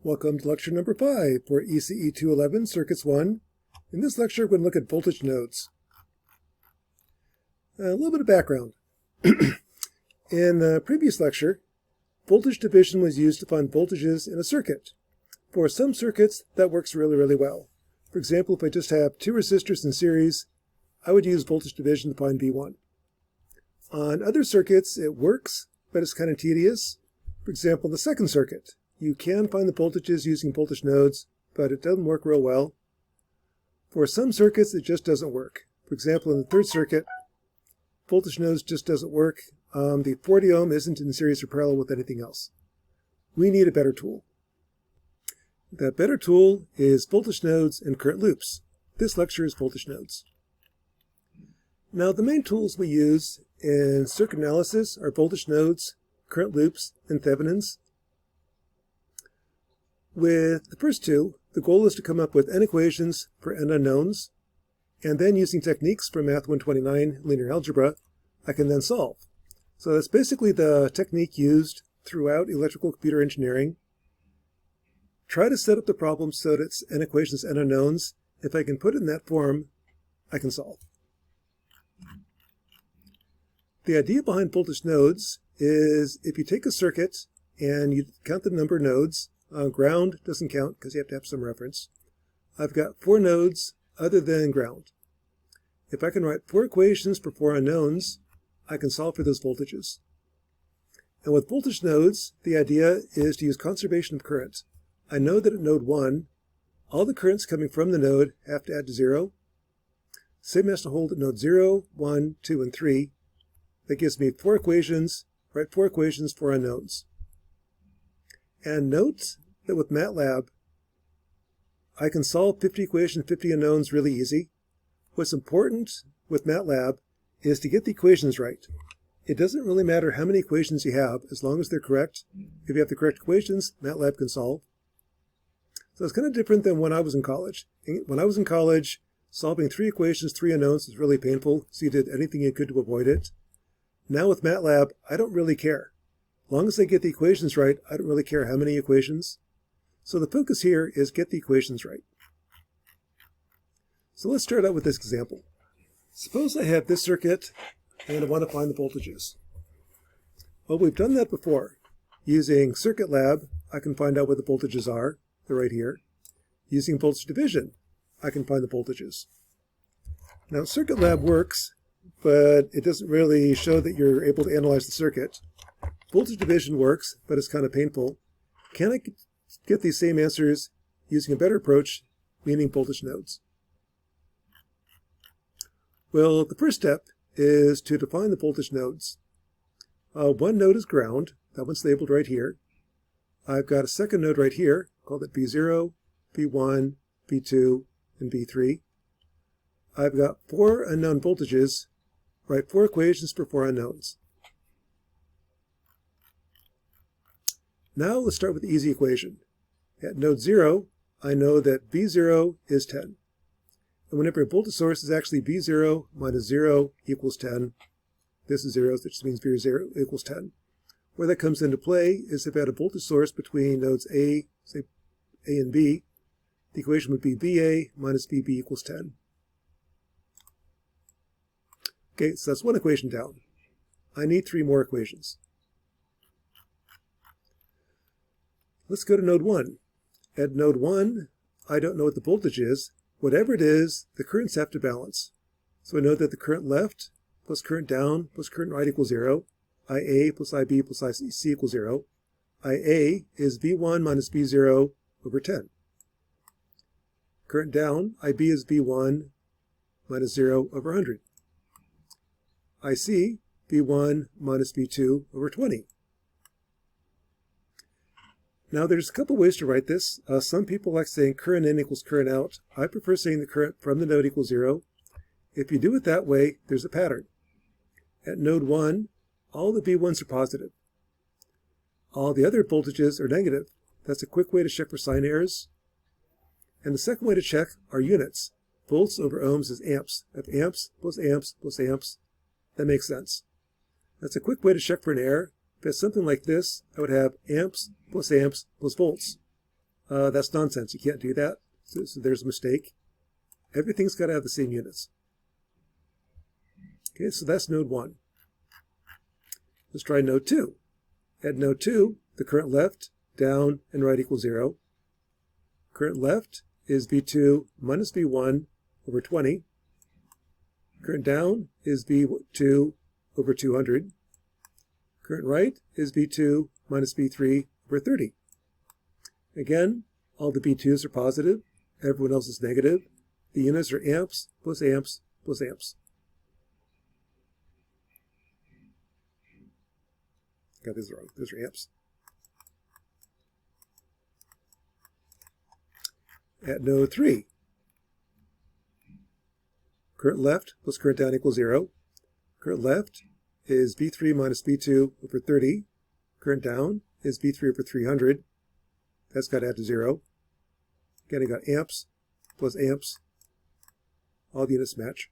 Welcome to lecture number 5 for ECE 211, Circuits 1. In this lecture, we're going to look at voltage nodes. A little bit of background. In the previous lecture, voltage division was used to find voltages in a circuit. For some circuits, that works really, really well. For example, if I just have two resistors in series, I would use voltage division to find V1. On other circuits, it works, but it's kind of tedious. For example, the second circuit. You can find the voltages using voltage nodes, but it doesn't work real well. For some circuits, it just doesn't work. For example, in the third circuit, voltage nodes just doesn't work. The 40 ohm isn't in series or parallel with anything else. We need a better tool. That better tool is voltage nodes and current loops. This lecture is voltage nodes. Now, the main tools we use in circuit analysis are voltage nodes, current loops, and Thevenins. With the first two, the goal is to come up with n equations for n unknowns, and then using techniques from Math 129 linear algebra, I can then solve. So that's basically the technique used throughout electrical computer engineering. Try to set up the problem so that it's n equations, n unknowns. If I can put it in that form, I can solve. The idea behind voltage nodes is if you take a circuit and you count the number of nodes, ground doesn't count because you have to have some reference. I've got 4 nodes other than ground. If I can write 4 equations for 4 unknowns, I can solve for those voltages. And with voltage nodes, the idea is to use conservation of current. I know that at node 1, all the currents coming from the node have to add to 0. Same has to hold at node 0, 1, 2, and 3. That gives me 4 equations, write 4 equations for unknowns. And note that with MATLAB, I can solve 50 equations, 50 unknowns really easy. What's important with MATLAB is to get the equations right. It doesn't really matter how many equations you have, as long as they're correct. If you have the correct equations, MATLAB can solve. So it's kind of different than when I was in college. When I was in college, solving 3 equations, 3 unknowns was really painful, so you did anything you could to avoid it. Now with MATLAB, I don't really care. As long as I get the equations right, I don't really care how many equations. So the focus here is get the equations right. So let's start out with this example. Suppose I have this circuit and I want to find the voltages. Well, we've done that before. Using Circuit Lab, I can find out what the voltages are. They're right here. Using voltage division, I can find the voltages. Now, Circuit Lab works, but it doesn't really show that you're able to analyze the circuit. Voltage division works, but it's kind of painful. Can I get these same answers using a better approach, meaning voltage nodes? Well, the first step is to define the voltage nodes. One node is ground. That one's labeled right here. I've got a second node right here, called it V0, V1, V2, and V3. I've got 4 unknown voltages. Write 4 equations for 4 unknowns. Now let's start with the easy equation. At node 0, I know that V0 is 10. And whenever a voltage source is actually V0 minus 0 equals 10, this is 0, which means V0 equals 10. Where that comes into play is if I had a voltage source between nodes A, say A and B, the equation would be VA minus VB equals 10. Okay, so that's one equation down. I need 3 more equations. Let's go to node 1. At node 1, I don't know what the voltage is. Whatever it is, the currents have to balance. So I know that the current left plus current down plus current right equals 0. IA plus IB plus IC equals 0. IA is V1 minus V0 over 10. Current down, IB is V1 minus 0 over 100. IC, V1 minus V2 over 20. Now there's a couple ways to write this. Some people like saying current in equals current out. I prefer saying the current from the node equals 0. If you do it that way, there's a pattern. At node 1, all the V1s are positive. All the other voltages are negative. That's a quick way to check for sign errors. And the second way to check are units. Volts over ohms is amps. If amps plus amps plus amps, that makes sense. That's a quick way to check for an error. If it's something like this, I would have amps plus volts. That's nonsense. You can't do that. So there's a mistake. Everything's got to have the same units. Okay, so that's node 1. Let's try node 2. At node 2, the current left, down, and right equals 0. Current left is V2 minus V1 over 20. Current down is V2 over 200. Current right is V2 minus V3 over 30. Again, all the V2s are positive. Everyone else is negative. The units are amps plus amps plus amps. Got this wrong. Those are amps. At node 3, current left plus current down equals 0. Current left is V3 minus V2 over 30. Current down is V3 over 300. That's got to add to 0. Again, I got amps plus amps. All the units match.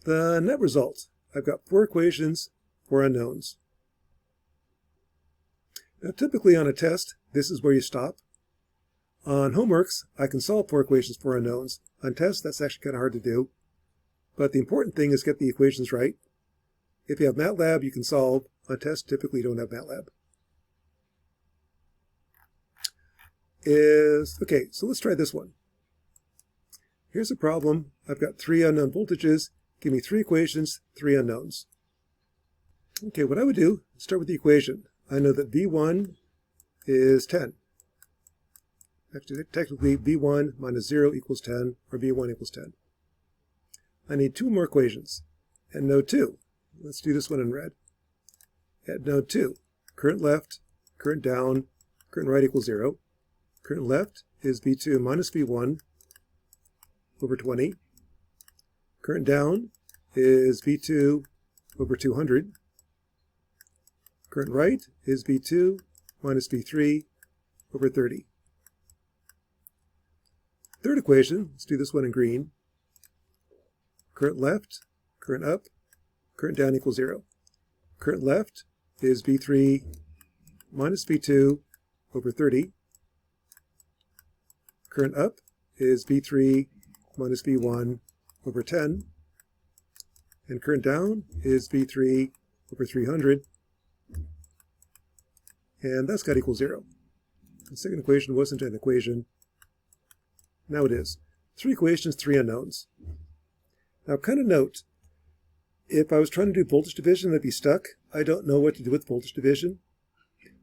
The net result, I've got 4 equations, 4 unknowns. Now, typically on a test, this is where you stop. On homeworks, I can solve 4 equations, 4 unknowns. On tests, that's actually kind of hard to do. But the important thing is get the equations right. If you have MATLAB, you can solve. On tests, typically you don't have MATLAB. Okay, so let's try this one. Here's a problem. I've got 3 unknown voltages. Give me 3 equations, 3 unknowns. Okay, what I would do, start with the equation. I know that V1 is 10. Actually, technically, V1 minus 0 equals 10, or V1 equals 10. I need 2 more equations. At node 2, let's do this one in red. At node 2, current left, current down, current right equals 0. Current left is V2 minus V1 over 20. Current down is V2 over 200. Current right is V2 minus V3 over 30. Third equation, let's do this one in green. Current left, current up, current down equals 0. Current left is V3 minus V2 over 30. Current up is V3 minus V1 over 10. And current down is V3 over 300. And that's got to equal 0. The second equation wasn't an equation. Now it is. 3 equations, 3 unknowns. Now kind of note, if I was trying to do voltage division, I'd be stuck. I don't know what to do with voltage division.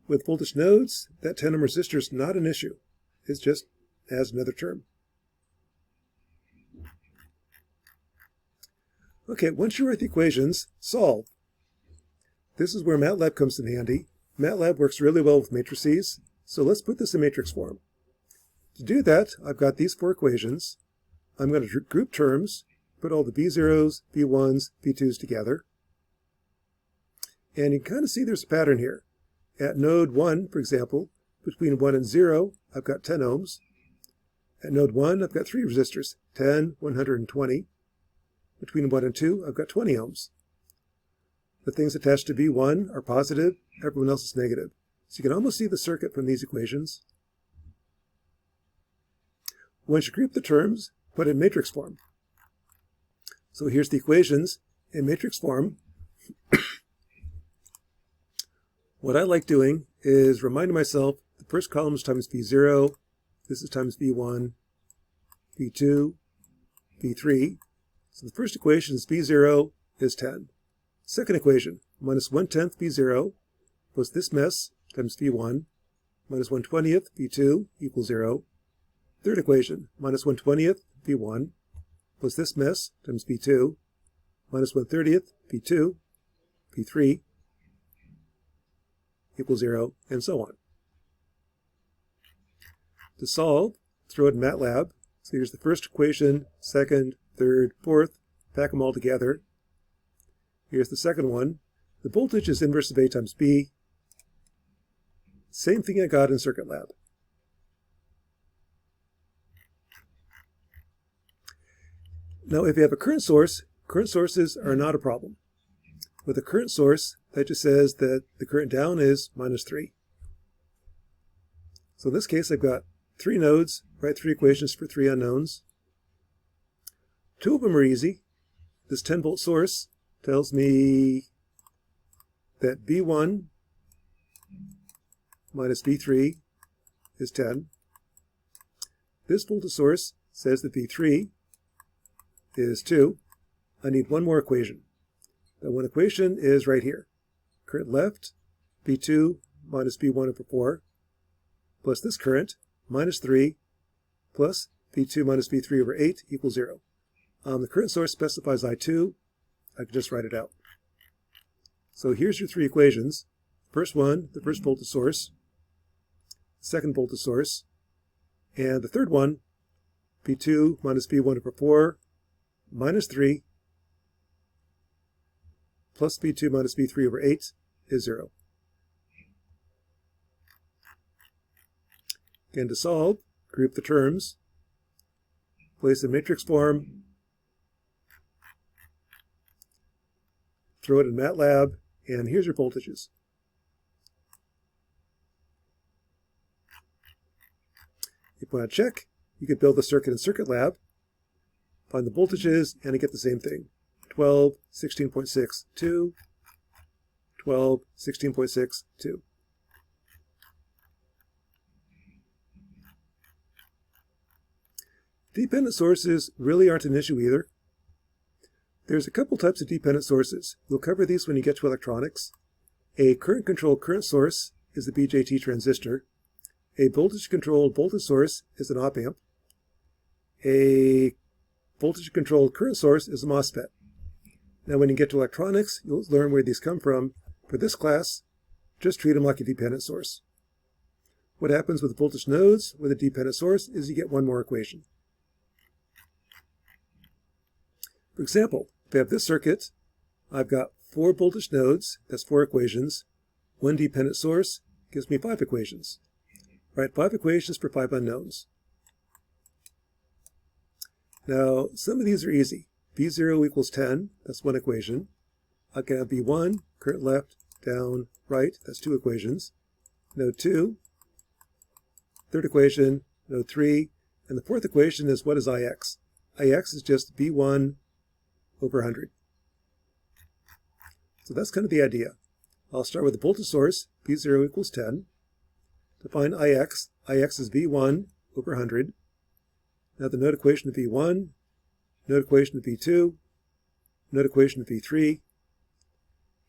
With voltage nodes, that 10 ohm resistor is not an issue. It's just as another term. Okay, once you write the equations, solve. This is where MATLAB comes in handy. MATLAB works really well with matrices, so let's put this in matrix form. To do that, I've got these 4 equations. I'm going to group terms, put all the V0s, V1s, V2s together. And you can kind of see there's a pattern here. At node 1, for example, between 1 and 0, I've got 10 ohms. At node 1, I've got 3 resistors, 10, 100, and 20. Between 1 and 2, I've got 20 ohms. The things attached to V1 are positive, everyone else is negative. So you can almost see the circuit from these equations. Once you group the terms, put it in matrix form. So here's the equations in matrix form. What I like doing is reminding myself the first column is times V0, this is times V1, V2, V3. So the first equation is V0 is 10. Second equation, minus 1/10 V0 plus this mess times V1 minus 1/20th V2 equals 0. Third equation, minus 1/20th V1 plus this mess times V2 minus 1/30th V2, V3 equals 0, and so on. To solve, throw it in MATLAB. So here's the first equation, second, third, fourth, pack them all together. Here's the second one. The voltage is inverse of A times B. Same thing I got in Circuit Lab. Now, if you have a current source, current sources are not a problem. With a current source, that just says that the current down is minus 3. So in this case, I've got 3 nodes, write 3 equations for 3 unknowns. 2 of them are easy. This 10-volt source tells me that V1 minus V3 is 10. This voltage source says that V3 is 2. I need one more equation. That one equation is right here. Current left, V2 minus V1 over 4, plus this current, minus 3, plus V2 minus V3 over 8 equals 0. The current source specifies I2. I can just write it out. So here's your 3 equations. First one, the first voltage source. Second voltage source. And the third one, V2 minus V1 over 4, minus 3, plus V2 minus V3 over 8 is 0. Again, to solve, group the terms, place in matrix form, throw it in MATLAB, and here's your voltages. If you want to check, you could build the circuit in Circuit Lab, find the voltages, and get the same thing. 12, 16.6, 2, 12, 16.6, 2. Dependent sources really aren't an issue either. There's a couple types of dependent sources. We'll cover these when you get to electronics. A current-controlled current source is the BJT transistor. A voltage-controlled voltage source is an op-amp. A voltage-controlled current source is a MOSFET. Now when you get to electronics, you'll learn where these come from. For this class, just treat them like a dependent source. What happens with voltage nodes with a dependent source is you get one more equation. For example, if I have this circuit, I've got 4 voltage nodes, that's 4 equations. One dependent source gives me 5 equations. Write 5 equations for 5 unknowns. Now, some of these are easy. V0 equals 10, that's one equation. I can have V1, current left, down, right, that's 2 equations. Node 2, third equation, node 3, and the fourth equation is what is IX? IX is just V1 over 100. So that's kind of the idea. I'll start with the voltage source, V0 equals 10. To find IX, IX is V1 over 100. Now the node equation of V1, node equation of V2, node equation of V3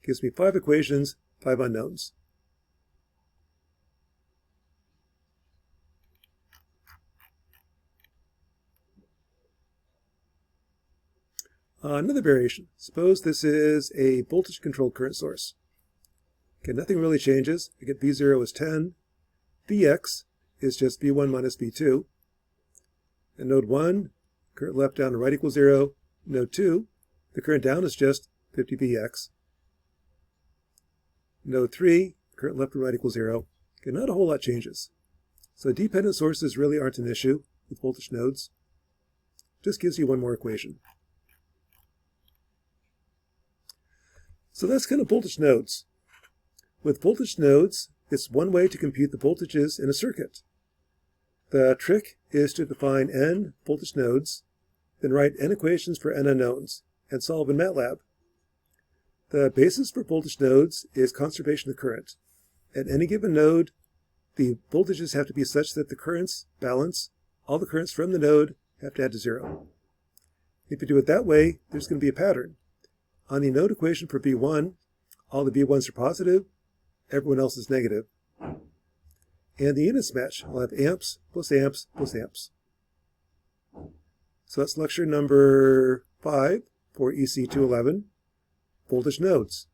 gives me 5 equations, 5 unknowns. Another variation. Suppose this is a voltage-controlled current source. Okay, nothing really changes. I get V0 is 10. Vx is just V1 minus V2. And node 1, current left, down, and right equals 0. Node 2, the current down is just 50 Vx. Node 3, current left and right equals 0. Okay, not a whole lot changes. So dependent sources really aren't an issue with voltage nodes. Just gives you one more equation. So that's kind of voltage nodes. With voltage nodes, it's one way to compute the voltages in a circuit. The trick is to define n voltage nodes, then write n equations for n unknowns, and solve in MATLAB. The basis for voltage nodes is conservation of current. At any given node, the voltages have to be such that the currents balance. All the currents from the node have to add to 0. If you do it that way, there's going to be a pattern. On the node equation for V1, all the V1s are positive, everyone else is negative. And the units match. I'll have amps plus amps plus amps. So that's lecture number 5 for ECE 211, voltage nodes.